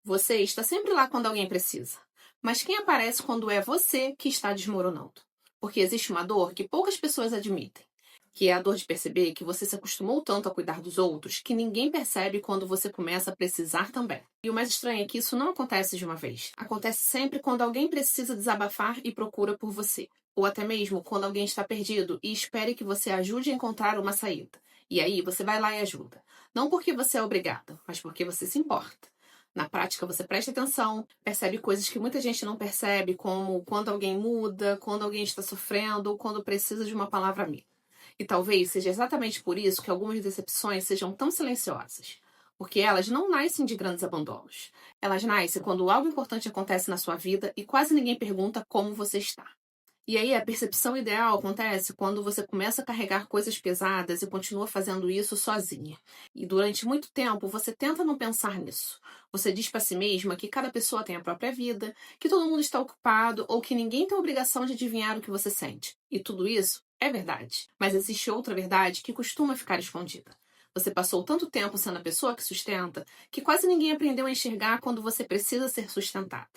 Você está sempre lá quando alguém precisa. Mas quem aparece quando é você que está desmoronando? Porque existe uma dor que poucas pessoas admitem, que é a dor de perceber que você se acostumou tanto a cuidar dos outros que ninguém percebe quando você começa a precisar também. E o mais estranho é que isso não acontece de uma vez. Acontece sempre quando alguém precisa desabafar e procura por você. Ou até mesmo quando alguém está perdido e espere que você ajude a encontrar uma saída. E aí você vai lá e ajuda. Não porque você é obrigado, mas porque você se importa. Na prática, você presta atenção, percebe coisas que muita gente não percebe, como quando alguém muda, quando alguém está sofrendo ou quando precisa de uma palavra amiga. E talvez seja exatamente por isso que algumas decepções sejam tão silenciosas. Porque elas não nascem de grandes abandonos. Elas nascem quando algo importante acontece na sua vida e quase ninguém pergunta como você está. E aí a percepção ideal acontece quando você começa a carregar coisas pesadas e continua fazendo isso sozinha. E durante muito tempo você tenta não pensar nisso. Você diz para si mesma que cada pessoa tem a própria vida, que todo mundo está ocupado ou que ninguém tem a obrigação de adivinhar o que você sente. E tudo isso é verdade. Mas existe outra verdade que costuma ficar escondida. Você passou tanto tempo sendo a pessoa que sustenta que quase ninguém aprendeu a enxergar quando você precisa ser sustentada.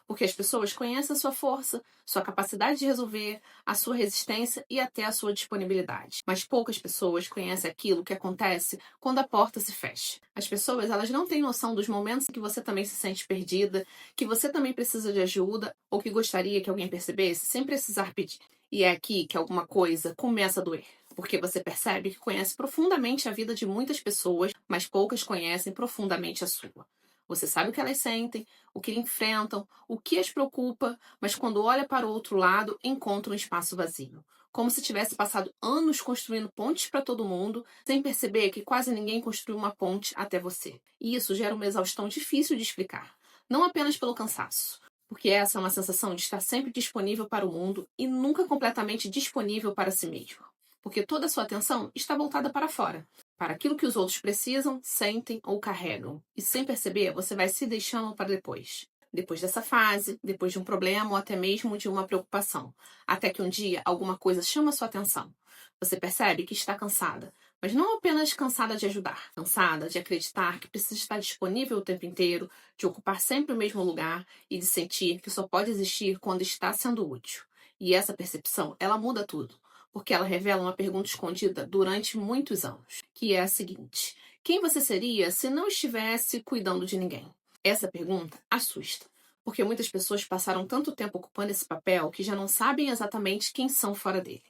Porque as pessoas conhecem a sua força, sua capacidade de resolver, a sua resistência e até a sua disponibilidade. Mas poucas pessoas conhecem aquilo que acontece quando a porta se fecha. As pessoas, elas não têm noção dos momentos em que você também se sente perdida, que você também precisa de ajuda ou que gostaria que alguém percebesse sem precisar pedir. E é aqui que alguma coisa começa a doer. Porque você percebe que conhece profundamente a vida de muitas pessoas, mas poucas conhecem profundamente a sua. Você sabe o que elas sentem, o que enfrentam, o que as preocupa, mas quando olha para o outro lado, encontra um espaço vazio. Como se tivesse passado anos construindo pontes para todo mundo, sem perceber que quase ninguém construiu uma ponte até você. E isso gera uma exaustão difícil de explicar. Não apenas pelo cansaço, porque essa é uma sensação de estar sempre disponível para o mundo e nunca completamente disponível para si mesmo. Porque toda a sua atenção está voltada para fora, para aquilo que os outros precisam, sentem ou carregam. E sem perceber, você vai se deixando para depois. Depois dessa fase, depois de um problema ou até mesmo de uma preocupação. Até que um dia alguma coisa chama sua atenção. Você percebe que está cansada, mas não apenas cansada de ajudar, cansada de acreditar que precisa estar disponível o tempo inteiro, de ocupar sempre o mesmo lugar e de sentir que só pode existir quando está sendo útil. E essa percepção, ela muda tudo, porque ela revela uma pergunta escondida durante muitos anos, que é a seguinte: quem você seria se não estivesse cuidando de ninguém? Essa pergunta assusta, porque muitas pessoas passaram tanto tempo ocupando esse papel que já não sabem exatamente quem são fora dele.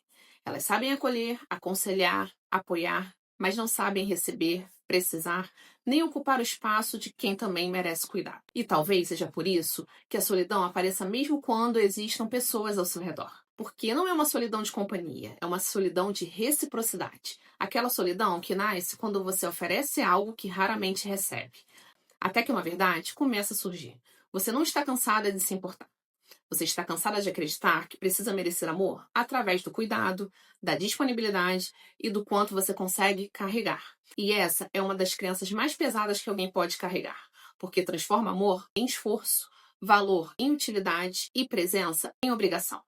Elas sabem acolher, aconselhar, apoiar, mas não sabem receber, precisar, nem ocupar o espaço de quem também merece cuidado. E talvez seja por isso que a solidão apareça mesmo quando existam pessoas ao seu redor. Porque não é uma solidão de companhia, é uma solidão de reciprocidade. Aquela solidão que nasce quando você oferece algo que raramente recebe. Até que uma verdade começa a surgir. Você não está cansada de se importar. Você está cansada de acreditar que precisa merecer amor através do cuidado, da disponibilidade e do quanto você consegue carregar. E essa é uma das crenças mais pesadas que alguém pode carregar, porque transforma amor em esforço, valor em utilidade e presença em obrigação.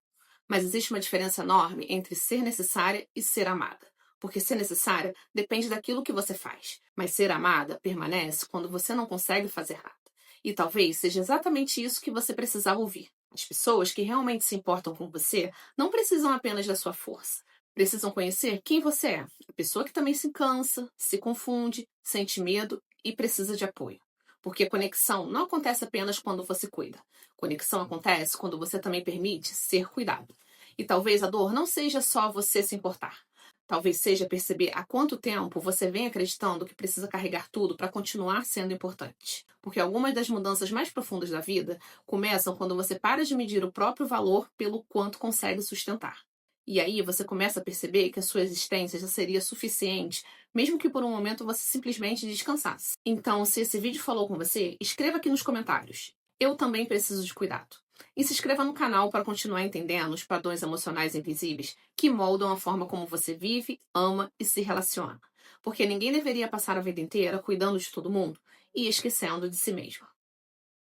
Mas existe uma diferença enorme entre ser necessária e ser amada. Porque ser necessária depende daquilo que você faz, mas ser amada permanece quando você não consegue fazer nada. E talvez seja exatamente isso que você precisava ouvir. As pessoas que realmente se importam com você não precisam apenas da sua força. Precisam conhecer quem você é. A pessoa que também se cansa, se confunde, sente medo e precisa de apoio. Porque conexão não acontece apenas quando você cuida. Conexão acontece quando você também permite ser cuidado. E talvez a dor não seja só você se importar. Talvez seja perceber há quanto tempo você vem acreditando que precisa carregar tudo para continuar sendo importante. Porque algumas das mudanças mais profundas da vida começam quando você para de medir o próprio valor pelo quanto consegue sustentar. E aí você começa a perceber que a sua existência já seria suficiente, mesmo que por um momento você simplesmente descansasse. Então, se esse vídeo falou com você, escreva aqui nos comentários: eu também preciso de cuidado. E se inscreva no canal para continuar entendendo os padrões emocionais invisíveis que moldam a forma como você vive, ama e se relaciona. Porque ninguém deveria passar a vida inteira cuidando de todo mundo e esquecendo de si mesmo.